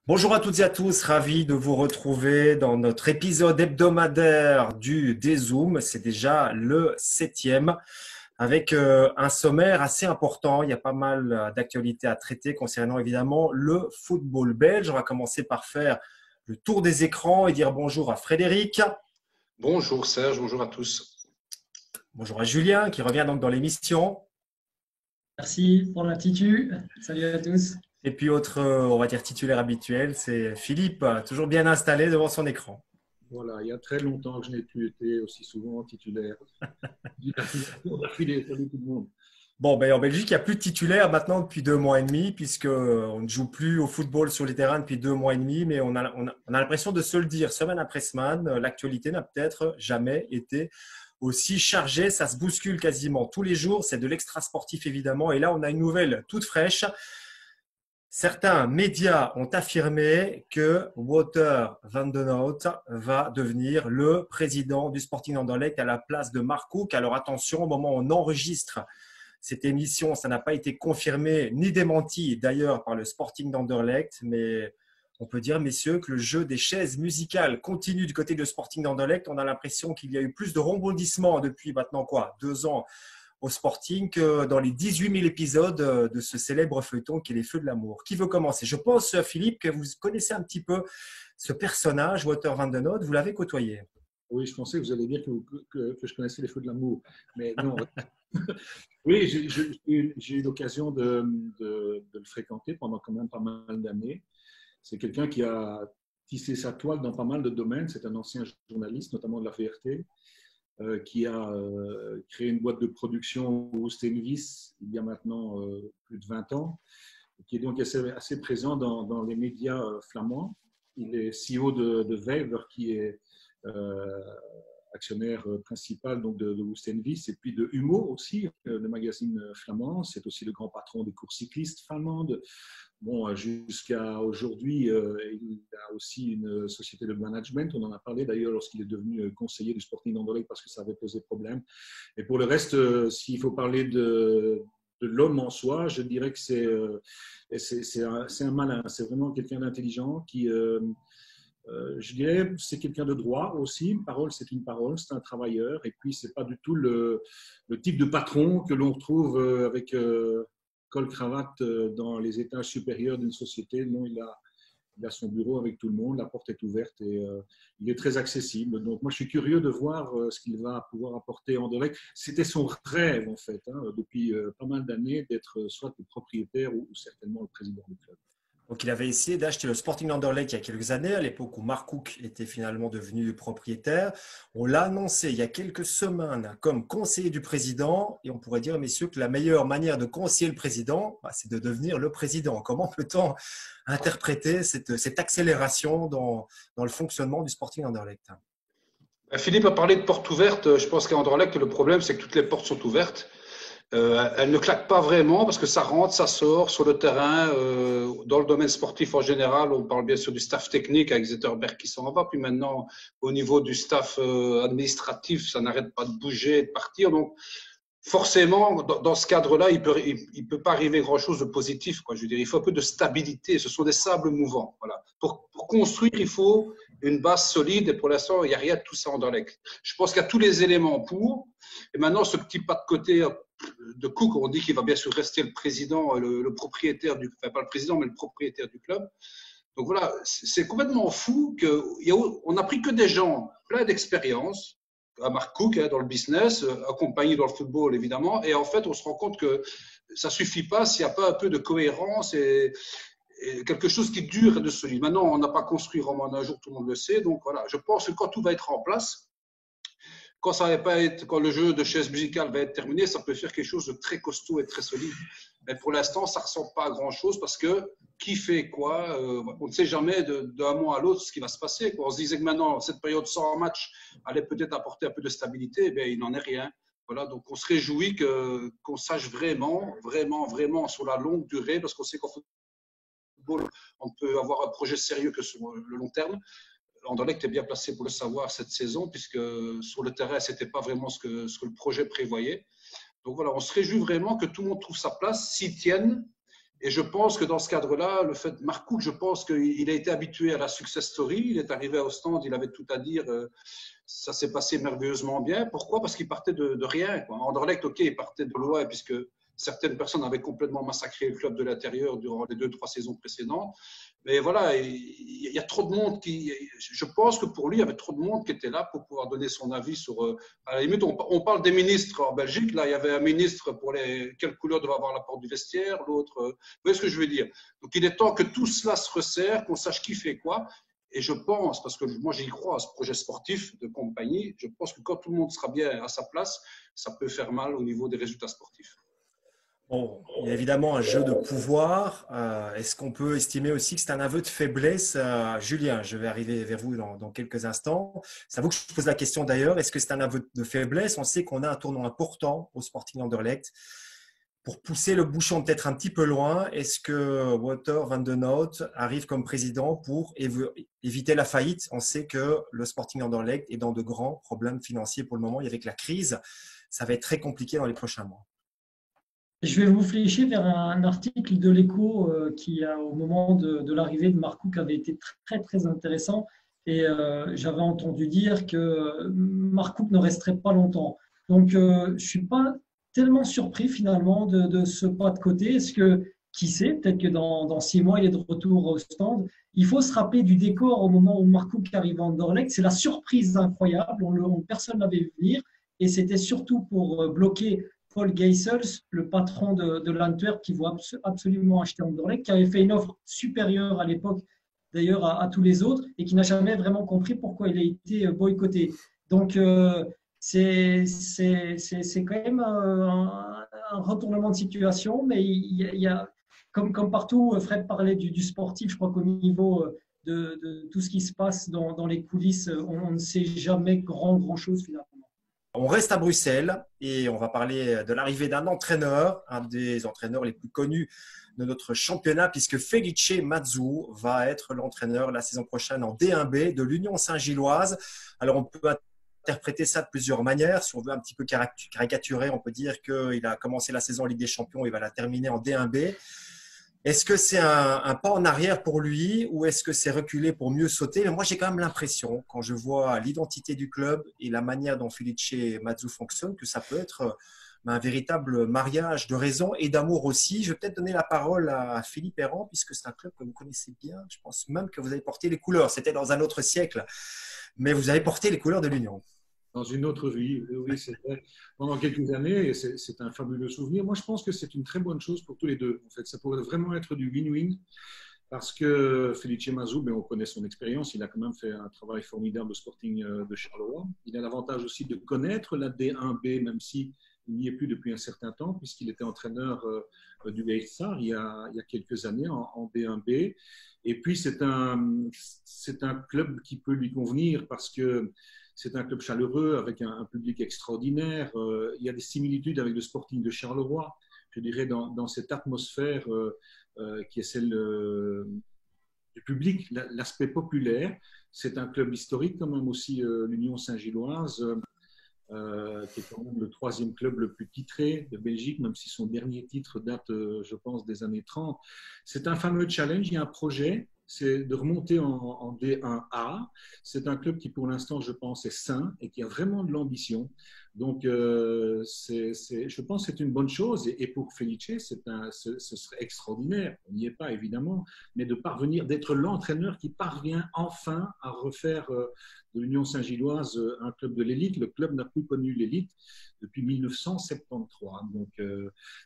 Bonjour à toutes et à tous, ravi de vous retrouver dans notre épisode hebdomadaire du Dézoom. C'est déjà le septième avec un sommaire assez important. Il y a pas mal d'actualités à traiter concernant évidemment le football belge. On va commencer par faire le tour des écrans et dire bonjour à Frédéric. Bonjour Serge, bonjour à tous. Bonjour à Julien qui revient donc dans l'émission. Merci pour l'intitu. Salut à tous. Et puis autre, on va dire titulaire habituel, c'est Philippe, toujours bien installé devant son écran. Voilà, il y a très longtemps que je n'ai plus été aussi souvent titulaire. D'affilée, salut tout le monde. Bon, ben, en Belgique, il n'y a plus de titulaires maintenant depuis 2 mois et demi, puisqu'on ne joue plus au football sur les terrains depuis 2 mois et demi, mais on a l'impression de se le dire semaine après semaine. L'actualité n'a peut-être jamais été aussi chargée. Ça se bouscule quasiment tous les jours. C'est de l'extra sportif, évidemment. Et là, on a une nouvelle toute fraîche. Certains médias ont affirmé que Wouter van den Hout va devenir le président du Sporting Anderlecht à la place de Mark Cook. Alors attention, au moment où on enregistre cette émission, ça n'a pas été confirmé ni démenti d'ailleurs par le Sporting d'Anderlecht, mais on peut dire, messieurs, que le jeu des chaises musicales continue du côté du Sporting d'Anderlecht. On a l'impression qu'il y a eu plus de rebondissements depuis maintenant 2 ans au Sporting que dans les 18 000 épisodes de ce célèbre feuilleton qui est Les Feux de l'amour. Qui veut commencer? Je pense, Philippe, que vous connaissez un petit peu ce personnage, Wouter van den Hout. Vous l'avez côtoyé. Oui, je pensais que vous alliez dire que je connaissais les feux de l'amour. Mais non. Oui, j'ai eu l'occasion de le fréquenter pendant quand même pas mal d'années. C'est quelqu'un qui a tissé sa toile dans pas mal de domaines. C'est un ancien journaliste, notamment de la VRT, qui a créé une boîte de production au Stenvis il y a maintenant plus de 20 ans, qui est donc assez présent dans les médias flamands. Il est CEO de Wever, qui est actionnaire principal donc de Woestenvis, et puis de Humo aussi, le magazine flamand. C'est aussi le grand patron des courses cyclistes flamandes. Bon, jusqu'à aujourd'hui, il a aussi une société de management. On en a parlé d'ailleurs lorsqu'il est devenu conseiller du Sporting d'Anderlecht parce que ça avait posé problème. Et pour le reste, s'il faut parler de l'homme en soi, je dirais que c'est un malin. C'est vraiment quelqu'un d'intelligent qui… je dirais c'est quelqu'un de droit aussi. Une parole, c'est une parole, c'est un travailleur. Et puis, c'est pas du tout le type de patron que l'on retrouve avec col-cravate dans les étages supérieurs d'une société. Non, il a son bureau avec tout le monde, la porte est ouverte et il est très accessible. Donc, moi, je suis curieux de voir ce qu'il va pouvoir apporter en Anderlecht. C'était son rêve, en fait, depuis pas mal d'années, d'être soit le propriétaire ou certainement le président du club. Donc, il avait essayé d'acheter le Sporting d'Anderlecht il y a quelques années, à l'époque où Mark Cook était finalement devenu propriétaire. On l'a annoncé il y a quelques semaines comme conseiller du président. Et on pourrait dire, messieurs, que la meilleure manière de conseiller le président, c'est de devenir le président. Comment peut-on interpréter cette accélération dans le fonctionnement du Sporting d'Anderlecht? Philippe a parlé de portes ouvertes. Je pense qu'à Anderlecht, le problème, c'est que toutes les portes sont ouvertes. Elle ne claque pas vraiment parce que ça rentre, ça sort sur le terrain. Dans le domaine sportif en général, on parle bien sûr du staff technique avec Zetterberg qui s'en va. Puis maintenant, au niveau du staff administratif, ça n'arrête pas de bouger, de partir. Donc, forcément, dans ce cadre-là, il peut pas arriver grand-chose de positif, quoi. Je veux dire, il faut un peu de stabilité. Ce sont des sables mouvants. Voilà. Pour construire, il faut une base solide. Et pour l'instant, il n'y a rien de tout ça en Anderlecht. Je pense qu'il y a tous les éléments pour. Et maintenant, ce petit pas de côté de Cook, on dit qu'il va bien sûr rester le président, le propriétaire du, enfin pas le président, mais le propriétaire du club. Donc voilà, c'est complètement fou qu'on n'a pris que des gens pleins d'expérience, à Mark Cook dans le business, accompagné dans le football évidemment, et en fait on se rend compte que ça suffit pas s'il n'y a pas un peu de cohérence et quelque chose qui dure et de solide. Maintenant, on n'a pas construit Rome en un jour, tout le monde le sait. Donc voilà, je pense que quand tout va être en place, quand ça va pas être, quand le jeu de chaises musicales va être terminé, ça peut faire quelque chose de très costaud et très solide. Mais pour l'instant, ça ne ressemble pas à grand-chose parce que qui fait quoi, on ne sait jamais d'un mois à l'autre ce qui va se passer. On se disait que maintenant, cette période sans match allait peut-être apporter un peu de stabilité, mais il n'en est rien. Voilà, donc on se réjouit qu'on sache vraiment, vraiment, vraiment sur la longue durée, parce qu'on sait qu'en football, on peut avoir un projet sérieux que sur le long terme. Anderlecht est bien placé pour le savoir cette saison, puisque sur le terrain, ce n'était pas vraiment ce que le projet prévoyait. Donc voilà, on se réjouit vraiment que tout le monde trouve sa place, s'y tienne, Et je pense que dans ce cadre-là, le fait Mark Cook, je pense qu'il a été habitué à la success story. Il est arrivé au stand, il avait tout à dire. Ça s'est passé merveilleusement bien. Pourquoi? Parce qu'il partait de rien, quoi. Anderlecht, ok, il partait de loin puisque certaines personnes avaient complètement massacré le club de l'intérieur durant les 2-3 saisons précédentes. Mais voilà, il y a trop de monde qui. Je pense que pour lui, il y avait trop de monde qui était là pour pouvoir donner son avis sur. À la limite, on parle des ministres en Belgique. Là, il y avait un ministre pour quelle couleur devait avoir la porte du vestiaire, l'autre. Vous voyez ce que je veux dire? Donc, il est temps que tout cela se resserre, qu'on sache qui fait quoi. Et je pense, parce que moi j'y crois à ce projet sportif de compagnie, je pense que quand tout le monde sera bien à sa place, ça peut faire mal au niveau des résultats sportifs. Bon, il y a évidemment un jeu de pouvoir. Est-ce qu'on peut estimer aussi que c'est un aveu de faiblesse? Julien, je vais arriver vers vous dans quelques instants. C'est à vous que je pose la question d'ailleurs. Est-ce que c'est un aveu de faiblesse? On sait qu'on a un tournoi important au Sporting Anderlecht. Pour pousser le bouchon peut-être un petit peu loin, est-ce que Wouter van de Noot arrive comme président pour éviter la faillite? On sait que le Sporting Anderlecht est dans de grands problèmes financiers pour le moment et avec la crise, ça va être très compliqué dans les prochains mois. Je vais vous flécher vers un article de l'Écho qui, au moment de l'arrivée de Mark Cook, avait été très, très intéressant. Et j'avais entendu dire que Mark Cook ne resterait pas longtemps. Donc, je ne suis pas tellement surpris finalement de ce pas de côté. Est-ce que, qui sait, peut-être que dans 6 mois, il est de retour au stand. Il faut se rappeler du décor au moment où Mark Cook arrive à Anderlecht. C'est la surprise incroyable. Personne ne l'avait vu venir. Et c'était surtout pour bloquer Paul Geisels, le patron de l'Antwerp, qui voit absolument acheter Anderlecht, qui avait fait une offre supérieure à l'époque, d'ailleurs, à tous les autres, et qui n'a jamais vraiment compris pourquoi il a été boycotté. Donc, c'est quand même un retournement de situation, mais il y a comme partout, Fred parlait du sportif, je crois qu'au niveau de tout ce qui se passe dans les coulisses, on ne sait jamais grand-chose finalement. On reste à Bruxelles et on va parler de l'arrivée d'un entraîneur, un des entraîneurs les plus connus de notre championnat, puisque Felice Mazzu va être l'entraîneur la saison prochaine en D1B de l'Union Saint-Gilloise. Alors, on peut interpréter ça de plusieurs manières. Si on veut un petit peu caricaturer, on peut dire qu'il a commencé la saison en Ligue des Champions et va la terminer en D1B. Est-ce que c'est un pas en arrière pour lui ou est-ce que c'est reculer pour mieux sauter? Mais moi, j'ai quand même l'impression, quand je vois l'identité du club et la manière dont Felice Mazzu fonctionne, que ça peut être un véritable mariage de raison et d'amour aussi. Je vais peut-être donner la parole à Philippe Errand, puisque c'est un club que vous connaissez bien. Je pense même que vous avez porté les couleurs. C'était dans un autre siècle, mais vous avez porté les couleurs de l'Union. Dans une autre vie, oui, c'est vrai. Pendant quelques années, et c'est un fabuleux souvenir. Moi, je pense que c'est une très bonne chose pour tous les deux. En fait, ça pourrait vraiment être du win-win parce que Felice Mazzu, on connaît son expérience. Il a quand même fait un travail formidable au Sporting de Charleroi. Il a l'avantage aussi de connaître la D1B, même si il n'y est plus depuis un certain temps, puisqu'il était entraîneur du Beitar il y a quelques années en D1B. Et puis, c'est un club qui peut lui convenir parce que c'est un club chaleureux avec un public extraordinaire. Il y a des similitudes avec le Sporting de Charleroi, je dirais, dans cette atmosphère qui est celle du public, l'aspect populaire. C'est un club historique quand même aussi, l'Union Saint-Gilloise, qui est quand même le 3e club le plus titré de Belgique, même si son dernier titre date, je pense, des années 30. C'est un fameux challenge, il y a un projet, c'est de remonter en D1A. C'est un club qui, pour l'instant, je pense, est sain et qui a vraiment de l'ambition. Donc, je pense que c'est une bonne chose. Et pour Felice, ce serait extraordinaire. On n'y est pas, évidemment, mais de parvenir, d'être l'entraîneur qui parvient enfin à refaire de l'Union Saint-Gilloise un club de l'élite. Le club n'a plus connu l'élite depuis 1973. Donc,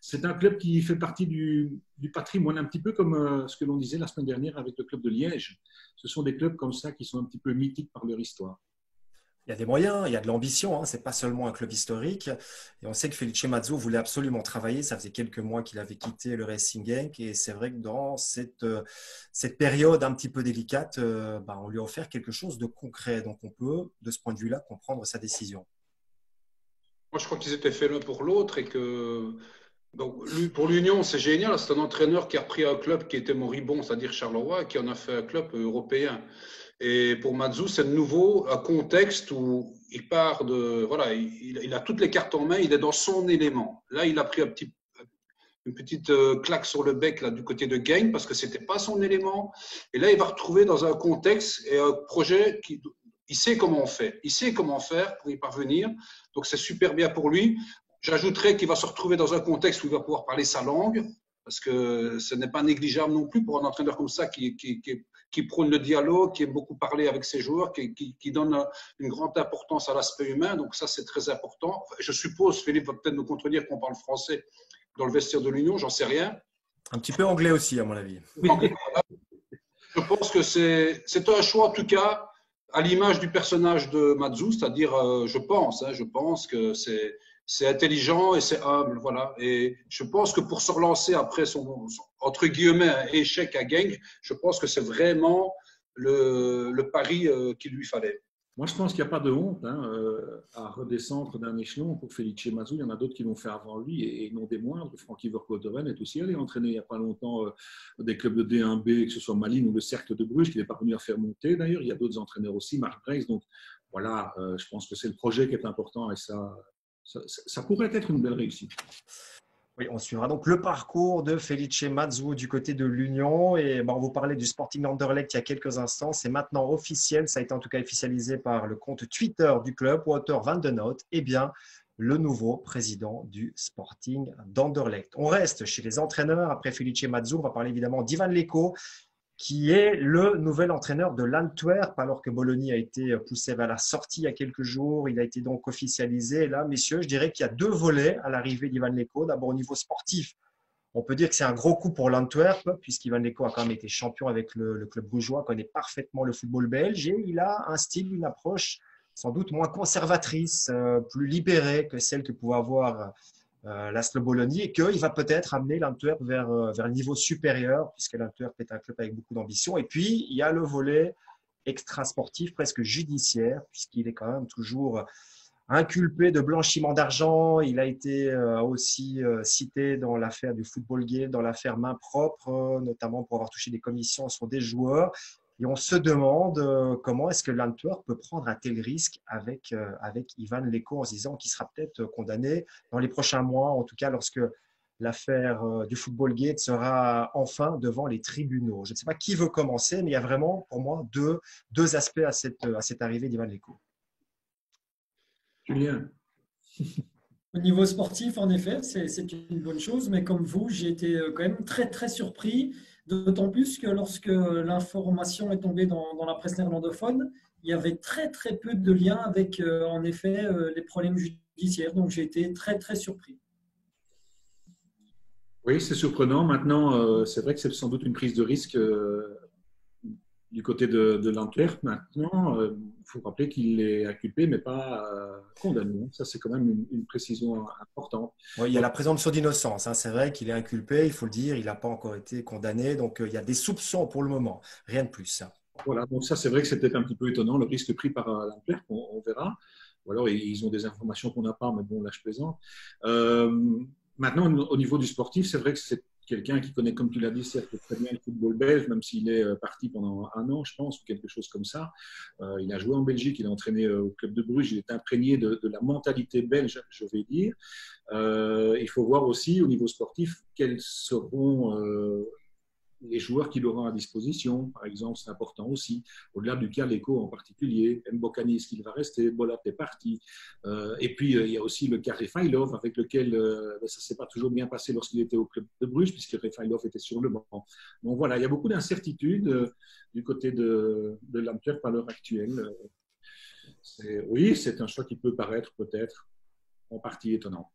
c'est un club qui fait partie du patrimoine, un petit peu comme ce que l'on disait la semaine dernière avec le club de Liège. Ce sont des clubs comme ça qui sont un petit peu mythiques par leur histoire. Il y a des moyens, il y a de l'ambition, hein. Ce n'est pas seulement un club historique. Et on sait que Felice Mazzu voulait absolument travailler. Ça faisait quelques mois qu'il avait quitté le Racing Genk. Et c'est vrai que dans cette période un petit peu délicate, on lui a offert quelque chose de concret. Donc on peut, de ce point de vue-là, comprendre sa décision. Moi, je crois qu'ils étaient faits l'un pour l'autre et que donc, pour l'Union, c'est génial. C'est un entraîneur qui a repris un club qui était moribond, c'est-à-dire Charleroi, et qui en a fait un club européen. Et pour Mazzu, c'est de nouveau un contexte où il part de. Voilà, il a toutes les cartes en main, il est dans son élément. Là, il a pris un petit claque sur le bec là, du côté de Genk parce que ce n'était pas son élément. Et là, il va retrouver dans un contexte et un projet qui. Il sait comment on fait. Il sait comment faire pour y parvenir. Donc, c'est super bien pour lui. J'ajouterais qu'il va se retrouver dans un contexte où il va pouvoir parler sa langue parce que ce n'est pas négligeable non plus pour un entraîneur comme ça qui prône le dialogue, qui aime beaucoup parler avec ses joueurs, qui donne une grande importance à l'aspect humain. Donc, ça, c'est très important. Je suppose, Philippe va peut-être nous contredire qu'on parle français dans le vestiaire de l'Union, j'en sais rien. Un petit peu anglais aussi, à mon avis. Oui, je pense que c'est un choix, en tout cas, à l'image du personnage de Matsu, c'est-à-dire, je pense que c'est intelligent et c'est humble, voilà. Et je pense que pour se relancer après son entre guillemets, échec à Genk, je pense que c'est vraiment le pari qu'il lui fallait. Moi, je pense qu'il n'y a pas de honte à redescendre d'un échelon pour Felice Mazou. Il y en a d'autres qui l'ont fait avant lui et non des moindres. Frankie Verkouteren est aussi allé entraîner il n'y a pas longtemps des clubs de D1B, que ce soit Malines ou le Cercle de Bruges, qui n'est pas venu à faire monter d'ailleurs. Il y a d'autres entraîneurs aussi, Marc Breis. Donc voilà, je pense que c'est le projet qui est important et ça pourrait être une belle réussite. Oui, on suivra donc le parcours de Felice Mazzu du côté de l'Union. Et on vous parlait du Sporting Anderlecht il y a quelques instants. C'est maintenant officiel. Ça a été en tout cas officialisé par le compte Twitter du club, Wouter van den Hout. Eh bien, le nouveau président du Sporting d'Anderlecht. On reste chez les entraîneurs. Après Felice Mazzu, on va parler évidemment d'Ivan Leko, qui est le nouvel entraîneur de l'Antwerp, alors que Bologna a été poussé vers la sortie il y a quelques jours. Il a été donc officialisé. Et là, messieurs, je dirais qu'il y a deux volets à l'arrivée d'Ivan Leko. D'abord, au niveau sportif, on peut dire que c'est un gros coup pour l'Antwerp, puisqu'Ivan Leko a quand même été champion avec le club brugeois, connaît parfaitement le football belge, et il a un style, une approche sans doute moins conservatrice, plus libérée que celle que pouvait avoir l'Aslo Bologna, et qu'il va peut-être amener l'Antwerp vers le niveau supérieur, puisque l'Antwerp est un club avec beaucoup d'ambition. Et puis, il y a le volet extra-sportif, presque judiciaire, puisqu'il est quand même toujours inculpé de blanchiment d'argent. Il a été aussi cité dans l'affaire du Football Gate, dans l'affaire main propre, notamment pour avoir touché des commissions sur des joueurs. Et on se demande comment est-ce que l'Antwerp peut prendre un tel risque avec Ivan Leko en se disant qu'il sera peut-être condamné dans les prochains mois, en tout cas lorsque l'affaire du Football Gate sera enfin devant les tribunaux. Je ne sais pas qui veut commencer, mais il y a vraiment pour moi deux aspects à cette arrivée d'Ivan Leko. Julien. Au niveau sportif, en effet, c'est une bonne chose, mais comme vous, j'ai été quand même très, très surpris, d'autant plus que lorsque l'information est tombée dans la presse néerlandophone, il y avait très, très peu de liens avec, en effet, les problèmes judiciaires. Donc, j'ai été très, très surpris. Oui, c'est surprenant. Maintenant, c'est vrai que c'est sans doute une prise de risque du côté de l'Antwerp. Maintenant, il faut rappeler qu'il est inculpé, mais pas condamné. Ça, c'est quand même une précision importante. Oui, il y a la présomption d'innocence. C'est vrai qu'il est inculpé, il faut le dire. Il n'a pas encore été condamné. Donc, il y a des soupçons pour le moment. Rien de plus. Voilà, donc ça, c'est vrai que c'est peut-être un petit peu étonnant, le risque pris par l'Antwerp. On verra. Ou alors, ils ont des informations qu'on n'a pas, mais bon, là, je plaisante. Maintenant, au niveau du sportif, c'est vrai que c'est quelqu'un qui connaît, comme tu l'as dit, certes très bien le football belge, même s'il est parti pendant 1 an, je pense, ou quelque chose comme ça. Il a joué en Belgique, il a entraîné au club de Bruges, il est imprégné de la mentalité belge, je vais dire. Il faut voir aussi, au niveau sportif, quels seront les joueurs qu'il aura à disposition. Par exemple, c'est important aussi, au-delà du cas Leko en particulier, Mbokani, est-ce qu'il va rester, Bolat est parti. Et puis, il y a aussi le cas Refailov, avec lequel ça ne s'est pas toujours bien passé lorsqu'il était au club de Bruges, puisque Refailov était sur le banc. Donc voilà, il y a beaucoup d'incertitudes du côté de l'Antwerp à l'heure actuelle. Oui, c'est un choix qui peut paraître peut-être en partie étonnant.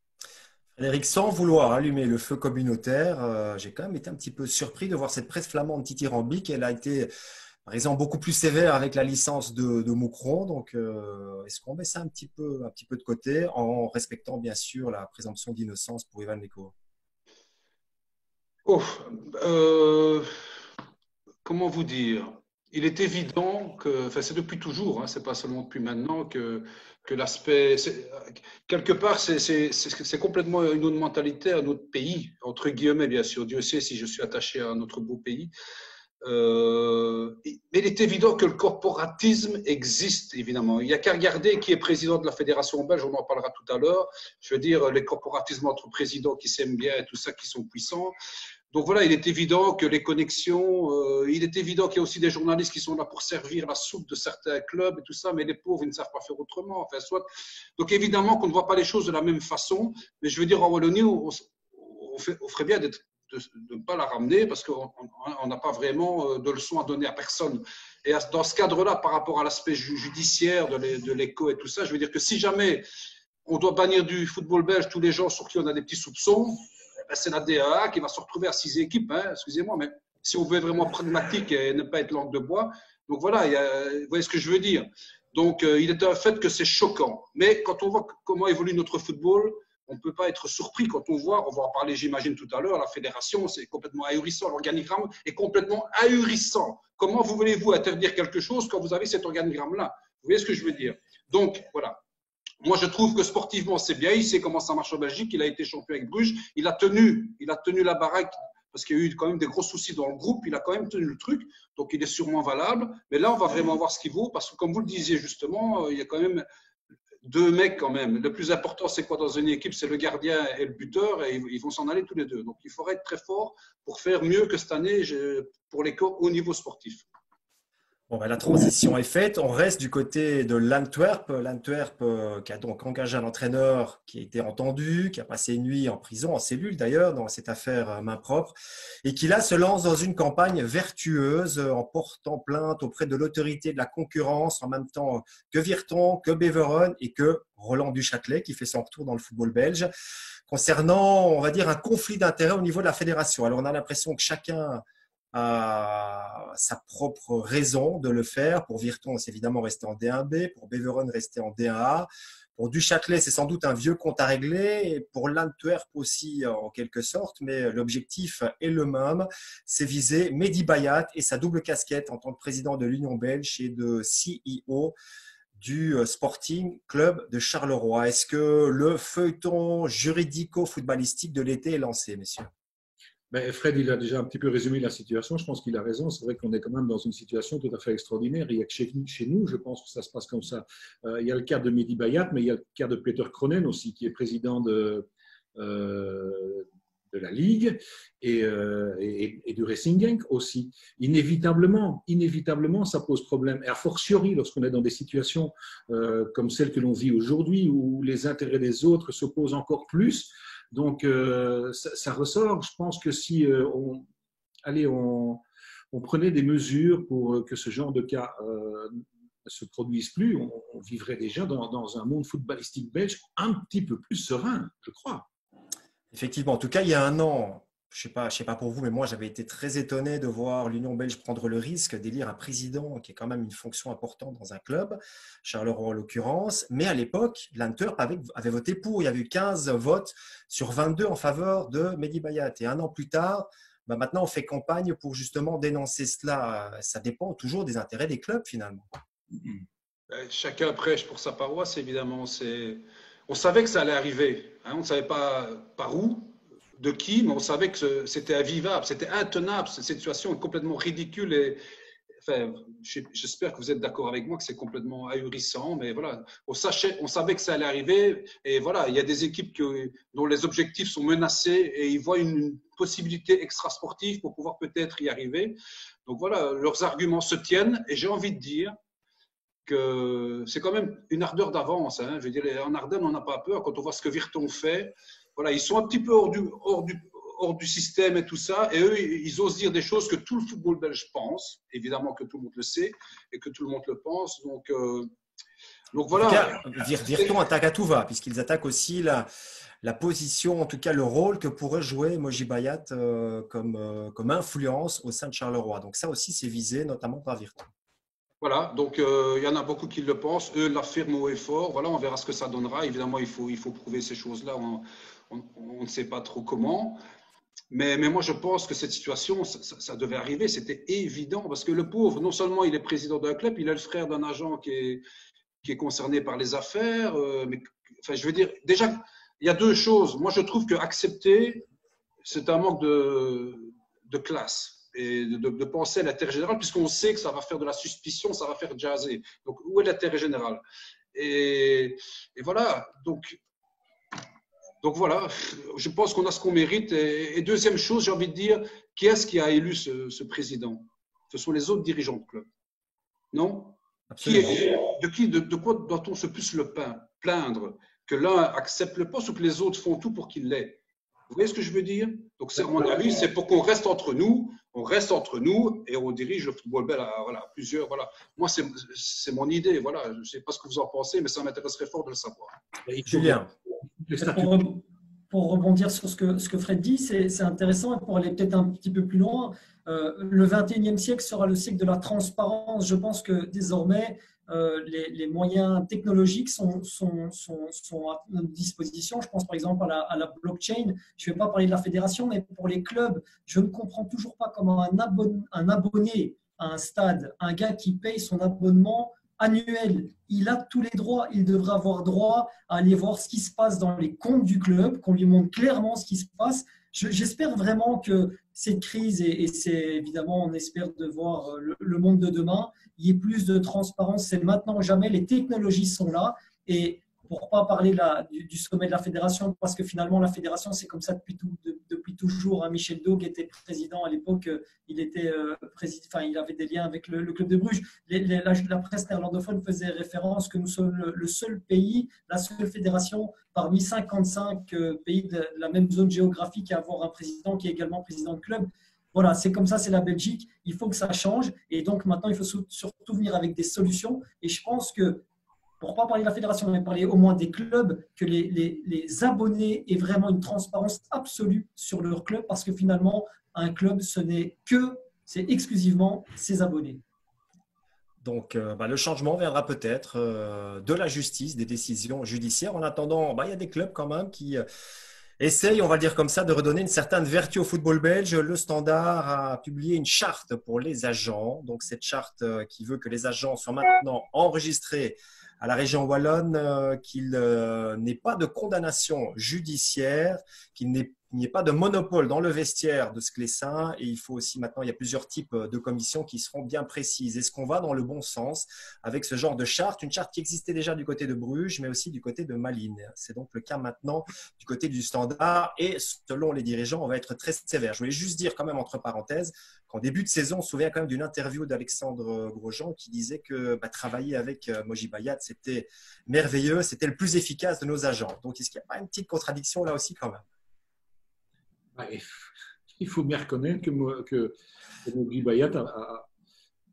Frédéric, sans vouloir allumer le feu communautaire, j'ai quand même été un petit peu surpris de voir cette presse flamande dithyrambique. Elle a été, par exemple, beaucoup plus sévère avec la licence de Moucron. Donc, est-ce qu'on met ça un petit peu de côté en respectant, bien sûr, la présomption d'innocence pour Ivan Leko? Comment vous dire? Il est évident que, enfin, c'est depuis toujours, c'est pas seulement depuis maintenant, que l'aspect, quelque part, c'est complètement une autre mentalité, un autre pays, entre guillemets, bien sûr. Dieu sait si je suis attaché à notre beau pays. Mais il est évident que le corporatisme existe, évidemment. Il n'y a qu'à regarder qui est président de la Fédération belge, on en parlera tout à l'heure. Je veux dire, les corporatismes entre présidents qui s'aiment bien et tout ça, qui sont puissants. Donc voilà, il est évident que les connexions, il est évident qu'il y a aussi des journalistes qui sont là pour servir la soupe de certains clubs et tout ça, mais les pauvres, ils ne savent pas faire autrement. Enfin, soit... Donc évidemment qu'on ne voit pas les choses de la même façon, mais je veux dire, en Wallonie, on ferait bien de ne pas la ramener parce qu'on n'a pas vraiment de leçons à donner à personne. Et dans ce cadre-là, par rapport à l'aspect judiciaire de l'écho et tout ça, je veux dire que si jamais on doit bannir du football belge tous les gens sur qui on a des petits soupçons, ben c'est la DAA qui va se retrouver à 6 équipes, hein, excusez-moi, mais si on veut être vraiment pragmatique et ne pas être langue de bois, donc voilà, vous voyez ce que je veux dire. Donc il est un fait que c'est choquant. Mais quand on voit comment évolue notre football, on ne peut pas être surpris quand on va en parler, j'imagine, tout à l'heure, la fédération, c'est complètement ahurissant, l'organigramme est complètement ahurissant. Comment voulez-vous interdire quelque chose quand vous avez cet organigramme-là? Vous voyez ce que je veux dire? Donc, voilà. Moi, je trouve que sportivement, c'est bien, il sait comment ça marche en Belgique, il a été champion avec Bruges, il a tenu la baraque, parce qu'il y a eu quand même des gros soucis dans le groupe, il a quand même tenu le truc, donc il est sûrement valable. Mais là, on va vraiment voir ce qu'il vaut, parce que comme vous le disiez justement, il y a quand même 2 mecs quand même. Le plus important, c'est quoi dans une équipe? C'est le gardien et le buteur, et ils vont s'en aller tous les deux. Donc, il faudrait être très fort pour faire mieux que cette année pour les au niveau sportif. Bon, ben, la transition est faite. On reste du côté de l'Antwerp. L'Antwerp qui a donc engagé un entraîneur qui a été entendu, qui a passé une nuit en prison, en cellule d'ailleurs, dans cette affaire main propre, et qui là se lance dans une campagne vertueuse en portant plainte auprès de l'autorité de la concurrence, en même temps que Virton, que Beveren et que Roland Duchâtelet, qui fait son retour dans le football belge, concernant, on va dire, un conflit d'intérêts au niveau de la fédération. Alors, on a l'impression que chacun a sa propre raison de le faire. Pour Virton, c'est évidemment rester en D1B. Pour Beveren, rester en D1A. Pour Duchâtelet, c'est sans doute un vieux compte à régler. Et pour l'Antwerp aussi, en quelque sorte. Mais l'objectif est le même. C'est viser Mehdi Bayat et sa double casquette en tant que président de l'Union belge et de CEO du Sporting Club de Charleroi. Est-ce que le feuilleton juridico-footballistique de l'été est lancé, messieurs? Ben, Fred, il a déjà un petit peu résumé la situation. Je pense qu'il a raison. C'est vrai qu'on est quand même dans une situation tout à fait extraordinaire. Il y a que chez nous, je pense que ça se passe comme ça. Il y a le cas de Mehdi Bayat, mais il y a le cas de Peter Cronen aussi, qui est président de la Ligue et du Racing Genk aussi. Inévitablement, ça pose problème. Et a fortiori, lorsqu'on est dans des situations comme celles que l'on vit aujourd'hui, où les intérêts des autres s'opposent encore plus. Donc, ça ressort. Je pense que si on prenait des mesures pour que ce genre de cas ne se produise plus, on vivrait déjà dans un monde footballistique belge un petit peu plus serein, je crois. Effectivement. En tout cas, il y a un an, je sais pas pour vous, mais moi, j'avais été très étonné de voir l'Union belge prendre le risque d'élire un président qui est quand même une fonction importante dans un club, Charleroi en l'occurrence. Mais à l'époque, l'Antwerp avait voté pour. Il y avait eu 15 votes sur 22 en faveur de Mehdi Bayat. Et un an plus tard, maintenant, on fait campagne pour justement dénoncer cela. Ça dépend toujours des intérêts des clubs, finalement. Chacun prêche pour sa paroisse, évidemment. On savait que ça allait arriver. Hein. On ne savait pas par où, de qui, mais on savait que c'était invivable, c'était intenable. Cette situation est complètement ridicule. Et, enfin, j'espère que vous êtes d'accord avec moi que c'est complètement ahurissant. Mais voilà, on savait que ça allait arriver. Et voilà, il y a des équipes dont les objectifs sont menacés et ils voient une possibilité extrasportive pour pouvoir peut-être y arriver. Donc voilà, leurs arguments se tiennent. Et j'ai envie de dire que c'est quand même une ardeur d'avance. Hein. Je veux dire, en Ardennes, on n'a pas peur. Quand on voit ce que Virton fait, voilà, ils sont un petit peu hors du système et tout ça. Et eux, ils osent dire des choses que tout le football belge pense. Évidemment que tout le monde le sait et que tout le monde le pense. Donc voilà. En tout cas, Virton attaque à tout va, puisqu'ils attaquent aussi la position, en tout cas le rôle que pourrait jouer Mehdi Bayat comme influence au sein de Charleroi. Donc ça aussi, c'est visé, notamment par Virton. Voilà, donc il y en a beaucoup qui le pensent, eux l'affirment haut et fort. Voilà, on verra ce que ça donnera. Évidemment, il faut prouver ces choses-là. On ne sait pas trop comment. Mais moi, je pense que cette situation, ça devait arriver. C'était évident parce que le pauvre, non seulement il est président d'un club, il est le frère d'un agent qui est concerné par les affaires. Mais enfin, je veux dire, déjà, il y a 2 choses. Moi, je trouve que accepter, c'est un manque de classe. et de penser à l'intérêt général, puisqu'on sait que ça va faire de la suspicion, ça va faire jaser. Donc, où est l'intérêt général? Et voilà. Donc voilà, je pense qu'on a ce qu'on mérite. Et deuxième chose, j'ai envie de dire, qui est-ce qui a élu ce président? Ce sont les autres dirigeants de club. Non? De quoi doit-on se plus le plaindre? Que l'un accepte le poste ou que les autres font tout pour qu'il l'ait? Vous voyez ce que je veux dire? Donc, à mon avis, c'est pour qu'on reste entre nous, et on dirige le football belge à plusieurs. Voilà. Moi, c'est mon idée. Voilà. Je ne sais pas ce que vous en pensez, mais ça m'intéresserait fort de le savoir. Julien. Pour rebondir sur ce que Fred dit, c'est intéressant, et pour aller peut-être un petit peu plus loin, le 21e siècle sera le siècle de la transparence. Je pense que désormais, les moyens technologiques sont à notre disposition. Je pense par exemple à la blockchain. Je ne vais pas parler de la fédération, mais pour les clubs, je ne comprends toujours pas comment un abonné à un stade, un gars qui paye son abonnement annuel, il a tous les droits. Il devrait avoir droit à aller voir ce qui se passe dans les comptes du club, qu'on lui montre clairement ce qui se passe. J'espère vraiment que cette crise, et c'est évidemment, on espère de voir le monde de demain, il y ait plus de transparence. C'est maintenant ou jamais, les technologies sont là. Et pour ne pas parler du sommet de la fédération, parce que finalement, la fédération, c'est comme ça depuis toujours. Michel Daug était président à l'époque, il avait des liens avec le club de Bruges. La presse néerlandophone faisait référence que nous sommes le seul pays, la seule fédération parmi 55 pays de la même zone géographique à avoir un président qui est également président de club. Voilà, c'est comme ça, c'est la Belgique. Il faut que ça change. Et donc, maintenant, il faut surtout venir avec des solutions. Et je pense que, pour ne pas parler de la fédération, mais parler au moins des clubs, que les abonnés aient vraiment une transparence absolue sur leur club, parce que finalement, un club, c'est exclusivement ses abonnés. Donc, le changement viendra peut-être de la justice, des décisions judiciaires. En attendant, il y a des clubs quand même qui essayent, on va le dire comme ça, de redonner une certaine vertu au football belge. Le Standard a publié une charte pour les agents. Donc, cette charte qui veut que les agents soient maintenant enregistrés à la région wallonne, qu'il n'ait pas de condamnation judiciaire, qu'il n'y ait pas de monopole dans le vestiaire de Sclessin. Et il faut aussi maintenant, il y a plusieurs types de commissions qui seront bien précises. Est-ce qu'on va dans le bon sens avec ce genre de charte? Une charte qui existait déjà du côté de Bruges, mais aussi du côté de Malines. C'est donc le cas maintenant du côté du Standard. Et selon les dirigeants, on va être très sévère. Je voulais juste dire quand même, entre parenthèses, qu'en début de saison, on se souvient quand même d'une interview d'Alexandre Grosjean qui disait que travailler avec Moji Bayat, c'était merveilleux, c'était le plus efficace de nos agents. Donc, est-ce qu'il n'y a pas une petite contradiction là aussi quand même? Il faut bien reconnaître que Moji Bayat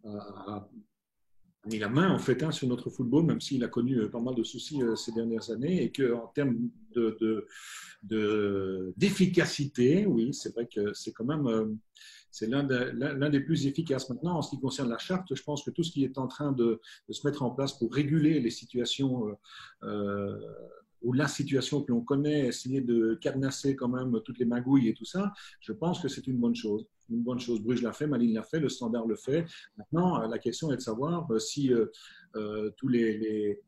a mis la main en fait sur notre football, même s'il a connu pas mal de soucis ces dernières années, et qu'en termes d'efficacité, oui, c'est vrai que c'est quand même c'est l'un des plus efficaces. Maintenant, en ce qui concerne la charte, je pense que tout ce qui est en train de se mettre en place pour réguler les situations ou la situation que l'on connaît, essayer de cadenasser quand même toutes les magouilles et tout ça, je pense que c'est une bonne chose. Une bonne chose. Bruges l'a fait, Malines l'a fait, le Standard le fait. Maintenant, la question est de savoir si tous les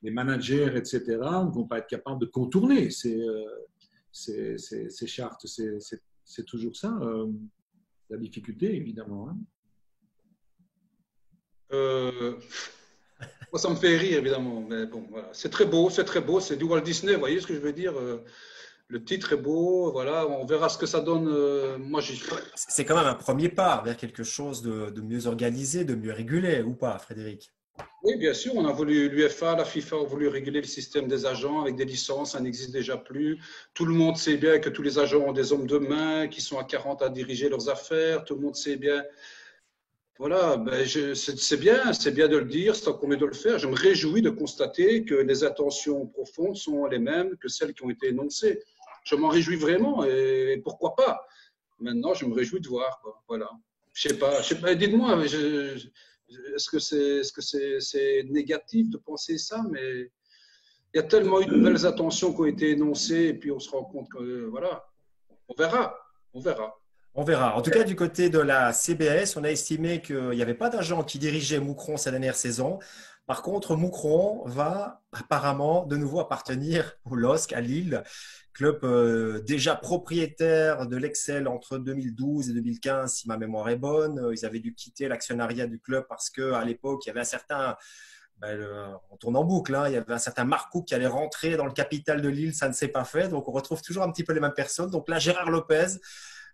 managers, etc., ne vont pas être capables de contourner ces chartes. C'est toujours ça, la difficulté, évidemment. Moi, ça me fait rire, évidemment. Mais bon, voilà. C'est très beau, c'est du Walt Disney, vous voyez ce que je veux dire? Le titre est beau, voilà, on verra ce que ça donne. C'est quand même un premier pas vers quelque chose de mieux organisé, de mieux régulé, ou pas, Frédéric? Oui, bien sûr, on a voulu, l'UEFA, la FIFA ont voulu réguler le système des agents avec des licences, ça n'existe déjà plus. Tout le monde sait bien que tous les agents ont des hommes de main qui sont à 40 à diriger leurs affaires, tout le monde sait bien. Voilà, c'est bien de le dire, c'est encore mieux de le faire. Je me réjouis de constater que les intentions profondes sont les mêmes que celles qui ont été énoncées. Je m'en réjouis vraiment, et pourquoi pas? Maintenant, je me réjouis de voir, quoi. Voilà. Je sais pas. Dites-moi, est-ce que c'est négatif de penser ça? Mais il y a tellement eu de belles intentions qui ont été énoncées, et puis on se rend compte que, voilà, on verra. On verra. En tout cas, du côté de la CBS, on a estimé qu'il n'y avait pas d'agent qui dirigeait Moucron sa dernière saison. Par contre, Moucron va apparemment de nouveau appartenir au LOSC à Lille, club déjà propriétaire de l'Excel entre 2012 et 2015, si ma mémoire est bonne. Ils avaient dû quitter l'actionnariat du club parce qu'à l'époque, il y avait un certain, on tourne en boucle, hein, il y avait un certain Marcoux qui allait rentrer dans le capital de Lille, ça ne s'est pas fait. Donc, on retrouve toujours un petit peu les mêmes personnes. Donc là, Gérard Lopez,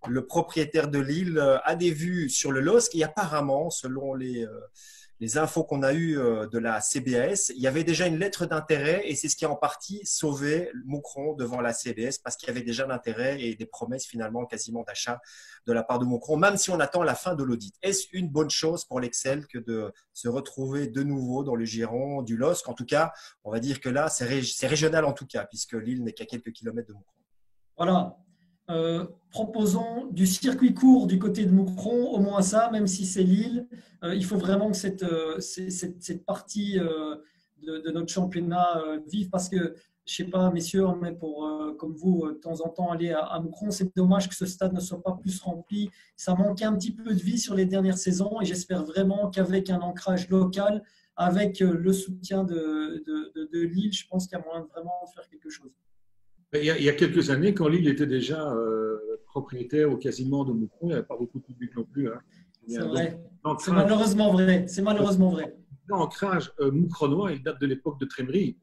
le propriétaire de Lille, a des vues sur le LOSC et apparemment, selon les infos qu'on a eues de la CBAS, il y avait déjà une lettre d'intérêt et c'est ce qui a en partie sauvé Moucron devant la CBAS parce qu'il y avait déjà l'intérêt et des promesses finalement quasiment d'achat de la part de Moucron, même si on attend la fin de l'audit. Est-ce une bonne chose pour l'Excel que de se retrouver de nouveau dans le giron du LOSC? En tout cas, on va dire que là, c'est régional en tout cas, puisque Lille n'est qu'à quelques kilomètres de Moucron. Voilà. Proposons du circuit court du côté de Moucron, au moins ça, même si c'est Lille. Il faut vraiment que cette partie de notre championnat vive parce que, je ne sais pas, messieurs, mais pour, comme vous, de temps en temps, aller à Moucron, c'est dommage que ce stade ne soit pas plus rempli. Ça manquait un petit peu de vie sur les dernières saisons et j'espère vraiment qu'avec un ancrage local, avec le soutien de Lille, je pense qu'il y a moyen de vraiment faire quelque chose. Il y a quelques années, quand Lille était déjà propriétaire ou quasiment de Moucron, il n'y avait pas beaucoup de public non plus. Hein. C'est vrai. C'est malheureusement vrai. C'est malheureusement vrai. L'ancrage moucronois, il date de l'époque de Trémery.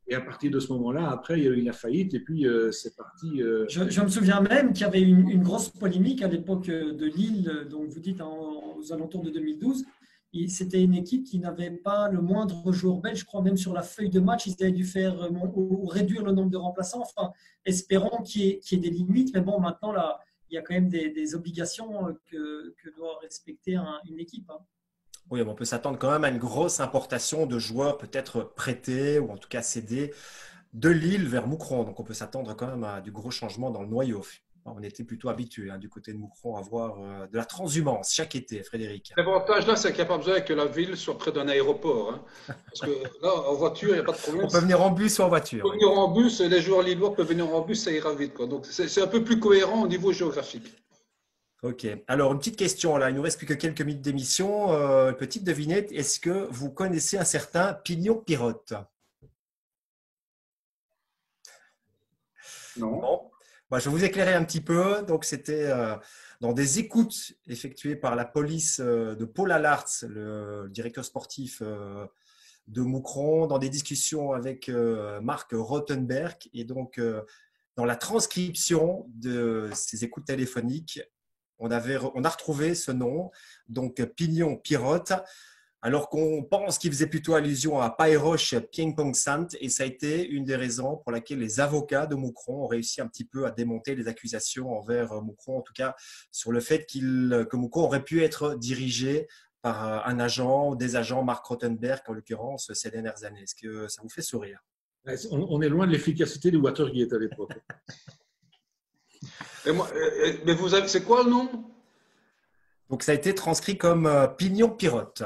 Et à partir de ce moment-là, après, il y a eu la faillite et puis c'est parti. Je me souviens même qu'il y avait une grosse polémique à l'époque de Lille, donc vous dites aux alentours de 2012. C'était une équipe qui n'avait pas le moindre joueur belge, je crois même sur la feuille de match, ils avaient dû faire ou réduire le nombre de remplaçants. Enfin, espérons qu'il y ait des limites, mais bon, maintenant, là, il y a quand même des obligations que doit respecter une équipe. Hein. Oui, on peut s'attendre quand même à une grosse importation de joueurs peut-être prêtés ou en tout cas cédés de Lille vers Moucron. Donc, on peut s'attendre quand même à du gros changement dans le noyau. On était plutôt habitué du côté de Moucron à voir de la transhumance chaque été, Frédéric. L'avantage là, c'est qu'il n'y a pas besoin que la ville soit près d'un aéroport. Hein. Parce que là, en voiture, il n'y a pas de problème. On peut venir en bus ou en voiture. On peut venir en bus, les joueurs lillois peuvent venir en bus, ça ira vite. Quoi. Donc, c'est un peu plus cohérent au niveau géographique. Ok. Alors, une petite question là. Il nous reste plus que quelques minutes d'émission. Petite devinette. Est-ce que vous connaissez un certain Pignon Pirotte? Non. Bon. Je vais vous éclairer un petit peu. Donc, c'était dans des écoutes effectuées par la police de Paul Allarts, le directeur sportif de Moucron, dans des discussions avec Marc Rothenberg. Et donc, dans la transcription de ces écoutes téléphoniques, on a retrouvé ce nom, donc Pignon Pirotte, alors qu'on pense qu'il faisait plutôt allusion à Pairoche Piengpong Sant, et ça a été une des raisons pour laquelle les avocats de Moucron ont réussi un petit peu à démonter les accusations envers Moucron, en tout cas sur le fait que Moucron aurait pu être dirigé par un agent ou des agents, Marc Rothenberg en l'occurrence, ces dernières années. Est-ce que ça vous fait sourire? On est loin de l'efficacité du Watergate à l'époque. Mais vous avez, c'est quoi le nom? Donc ça a été transcrit comme Pignon Pirotte.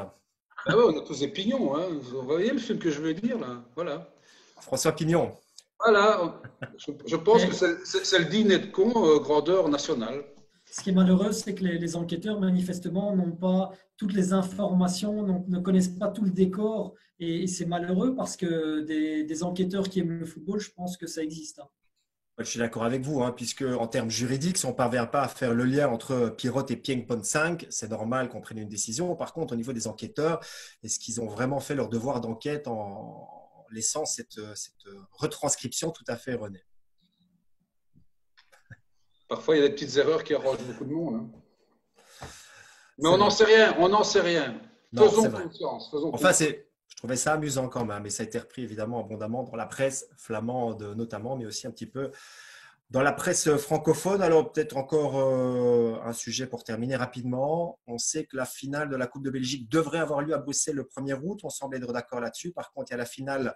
Ah ouais, on a tous des pignons. Hein. Vous voyez le film que je veux dire là? Voilà. François Pignon. Voilà. Je pense que c'est le dîner de con grandeur nationale. Ce qui est malheureux, c'est que les enquêteurs, manifestement, n'ont pas toutes les informations, ne connaissent pas tout le décor. Et c'est malheureux parce que des enquêteurs qui aiment le football, je pense que ça existe. Hein. Je suis d'accord avec vous, puisque en termes juridiques, si on ne parvient pas à faire le lien entre Pirotte et Piengpong 5, c'est normal qu'on prenne une décision. Par contre, au niveau des enquêteurs, est-ce qu'ils ont vraiment fait leur devoir d'enquête en laissant cette retranscription tout à fait erronée? Parfois, il y a des petites erreurs qui arrangent beaucoup de monde. Hein. Mais on n'en sait rien, on n'en sait rien. Faisons confiance. Je trouvais ça amusant quand même, et ça a été repris évidemment abondamment dans la presse flamande notamment, mais aussi un petit peu dans la presse francophone. Alors peut-être encore un sujet pour terminer rapidement. On sait que la finale de la Coupe de Belgique devrait avoir lieu à Bruxelles le 1er août. On semble être d'accord là-dessus. Par contre, il y a la finale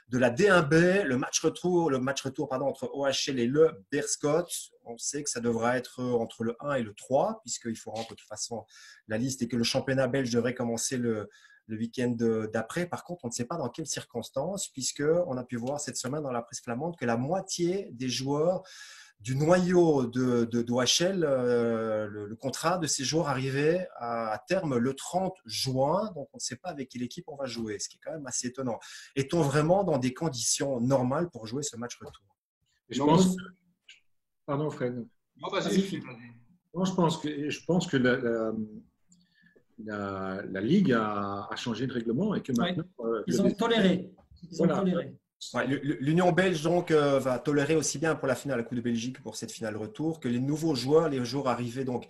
de la D1B, le match retour entre OHL et le Beerschot. On sait que ça devra être entre le 1 et le 3, puisqu'il faut rendre de toute façon la liste et que le championnat belge devrait commencer le week-end d'après. Par contre, on ne sait pas dans quelles circonstances, puisqu'on a pu voir cette semaine dans la presse flamande que la moitié des joueurs du noyau d'OHL, le contrat de ces joueurs arrivait à terme le 30 juin, donc on ne sait pas avec quelle équipe on va jouer, ce qui est quand même assez étonnant. Est-on vraiment dans des conditions normales pour jouer ce match retour? Je pense, pardon Fred. Non, vas-y. Non, je pense que la Ligue a changé de règlement et que maintenant… Ils ont toléré. Ouais, l'Union belge donc va tolérer aussi bien pour la finale à la Coupe de Belgique que pour cette finale retour que les nouveaux joueurs, les jours arrivés donc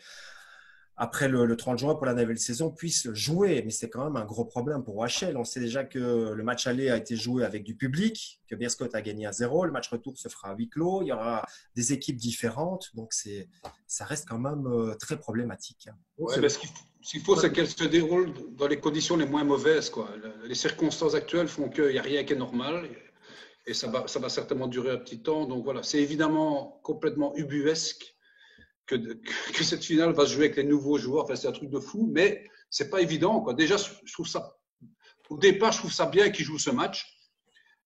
après le 30 juin pour la nouvelle saison, puissent jouer. Mais c'est quand même un gros problème pour OHL. On sait déjà que le match aller a été joué avec du public, que Beerschot a gagné 1-0. Le match retour se fera à huis clos. Il y aura des équipes différentes. Donc, ça reste quand même très problématique. Ouais, mais ce qu'il faut, c'est qu'elle se déroule dans les conditions les moins mauvaises, quoi. Les circonstances actuelles font qu'il n'y a rien qui est normal. Et ça va certainement durer un petit temps. Donc voilà, c'est évidemment complètement ubuesque que cette finale va se jouer avec les nouveaux joueurs. Enfin, c'est un truc de fou, mais c'est pas évident, quoi. Déjà, je trouve ça, au départ, je trouve ça bien qu'ils jouent ce match.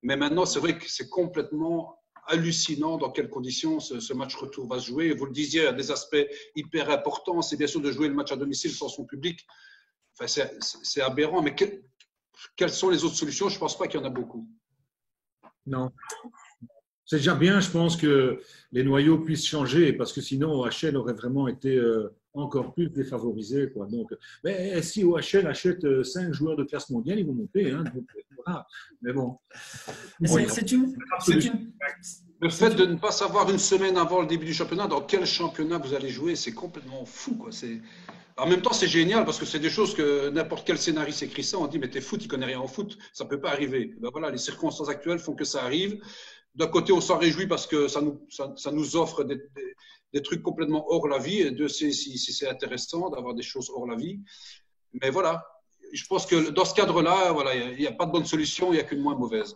Mais maintenant, c'est vrai que c'est complètement hallucinant dans quelles conditions ce match retour va se jouer. Vous le disiez, il y a des aspects hyper importants. C'est bien sûr de jouer le match à domicile sans son public. Enfin, c'est aberrant. Mais quelles sont les autres solutions? Je ne pense pas qu'il y en a beaucoup. Non. C'est déjà bien, je pense, que les noyaux puissent changer, parce que sinon, OHL aurait vraiment été encore plus défavorisé, quoi. Donc, mais si OHL achète 5 joueurs de classe mondiale, ils vont monter. Hein, donc, voilà. Mais bon. Le fait de ne pas savoir une semaine avant le début du championnat dans quel championnat vous allez jouer, c'est complètement fou, quoi. En même temps, c'est génial parce que c'est des choses que n'importe quel scénariste écrit ça. On dit, mais t'es foot, il connaît rien en foot, ça peut pas arriver. Ben voilà, les circonstances actuelles font que ça arrive. D'un côté, on s'en réjouit parce que ça nous offre des trucs complètement hors la vie. Et Dieu sait si c'est intéressant d'avoir des choses hors la vie. Mais voilà, je pense que dans ce cadre-là, voilà, il n'y a pas de bonne solution, il n'y a qu'une moins mauvaise.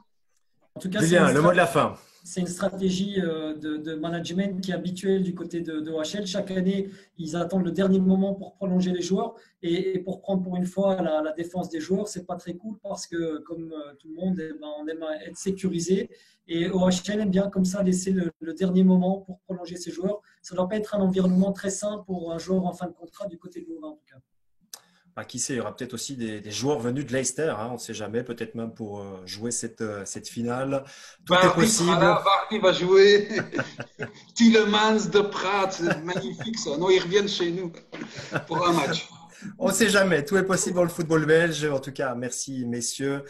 En tout cas, Julien, le mot de la fin. C'est une stratégie de management qui est habituelle du côté de OHL. Chaque année, ils attendent le dernier moment pour prolonger les joueurs et pour prendre pour une fois la défense des joueurs. C'est pas très cool parce que, comme tout le monde, on aime être sécurisé. Et OHL aime bien comme ça laisser le dernier moment pour prolonger ses joueurs. Ça ne doit pas être un environnement très sain pour un joueur en fin de contrat du côté de Louvain, en tout cas. Qui sait, il y aura peut-être aussi des joueurs venus de Leicester, hein, on ne sait jamais, peut-être même pour jouer cette finale. Tout est possible. Vardy va jouer. Tielemans, De Praat, c'est magnifique ça. Non, ils reviennent chez nous pour un match. On ne sait jamais, tout est possible dans le football belge. En tout cas, merci messieurs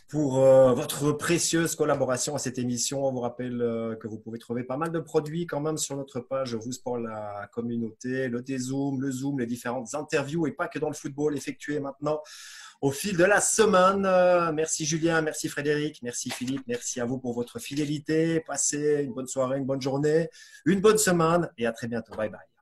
pour votre précieuse collaboration à cette émission. On vous rappelle que vous pouvez trouver pas mal de produits quand même sur notre page Vous Sport la communauté, le Zoom, les différentes interviews et pas que dans le football effectuées maintenant au fil de la semaine. Merci Julien, merci Frédéric, merci Philippe, merci à vous pour votre fidélité. Passez une bonne soirée, une bonne journée, une bonne semaine et à très bientôt. Bye bye.